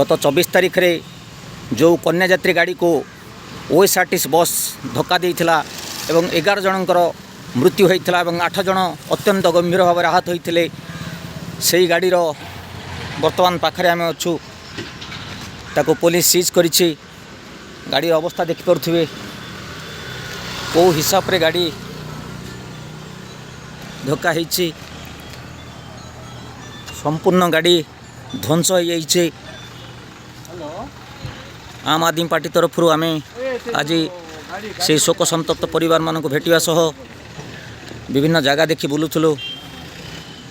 गत 24 तारीख रे जो कन्या यात्री गाड़ी को ओएसआरटीसी बस धक्का देइथिला एवं 11 जनकर मृत्यु होइथिला एवं 8 जन अत्यंत गंभीर भाव आहत होइथिले। सेही गाड़ीर वर्तमान पाखरे आम अच्छू ताको पुलिस सीज करिछि। गाड़ी अवस्था देखि परुथिबे को हिसाब रे गाड़ी धक्का होइछि। संपूर्ण गाड़ी ध्वंस हो जाइए। आम आदमी पार्टी तरफ आम आज से शोक संतप्त परिवार मानक भेटिया सह विभिन्न जगह देखि बुलूलु।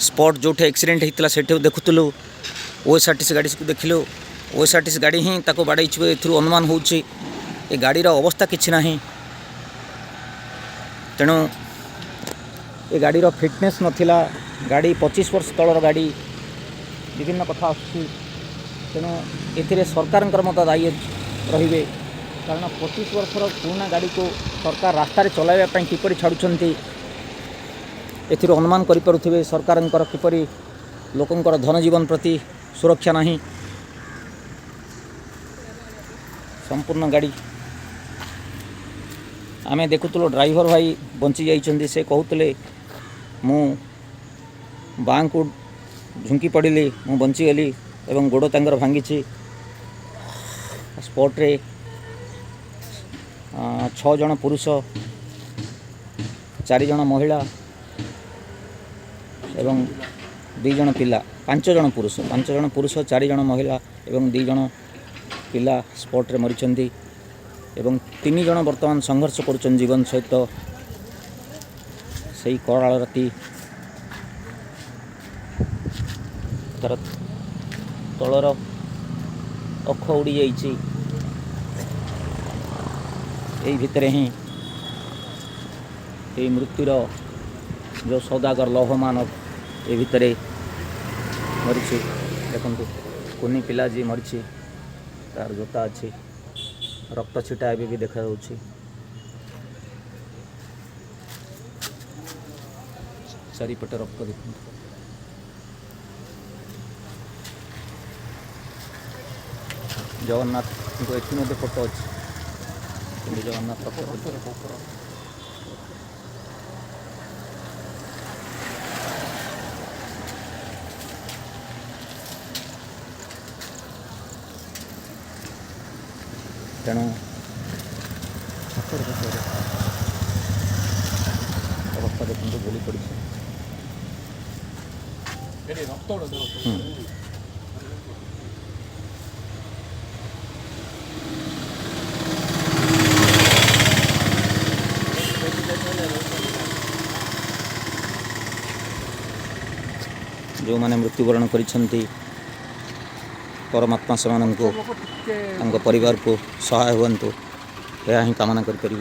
स्पॉट जो एक्सीडेंट होता से देखुलु। ओएसआरटीसी गाड़ी को देखिलु। ओएसआरटीसी गाड़ी ही ताको बाड़े अनुमान होउछि ए गाड़ीर अवस्था किछि नाही। तेणु ए गाड़ीर फिटनेस नथिला। गाड़ी 25 वर्ष तलर गाड़ी विभिन्न कथा आसुछि। तेणु ए सरकार मत दायी रे कारण 25 वर्षर पुराना गाड़ी को सरकार रास्तार चलाइवाई किपरि छाड़ुछंती एथिरो अनुमान करिपरुथिबे। सरकार किपरि लोकंकर धन जीवन प्रति सुरक्षा नहीं। संपूर्ण गाड़ी आमे देखुतलो ड्राइवर भाई बंची जाइछंती। से कहूतले मु बाँ को झुंकी पड़िली मु बंची गली एवं गोड़ तांगर भांगी। स्पॉट रे 6 जन पुरुष 4 जन महिला एवं 2 जन पिला 5 जन पुरुष 4 जन महिला एवं 2 जन पिला स्पॉट रे मरिचंती एवं 3 जन वर्तमान संघर्ष करुछन जीवन सहित। सही कराल राति तार तलर अख उड़ी जाइछि। यही भितर ही ये मृत्युर जो सौदागर लौहमान ये भितर मरीची। देखु कुनी पिला जी मरीची तार जोता अच्छी रक्त छिटा भी देखा जाउछि। चारिपटे रक्त देखु। जगन्नाथ को एठी मध्य फोटो अच्छी। जगन्नाथ तेणु अवस्था देखते गोली पड़ी। जो माने मृत्युवरण करिसेंती परमात्मा से परिवार को सहाय हुंतु यह ही कामना करी।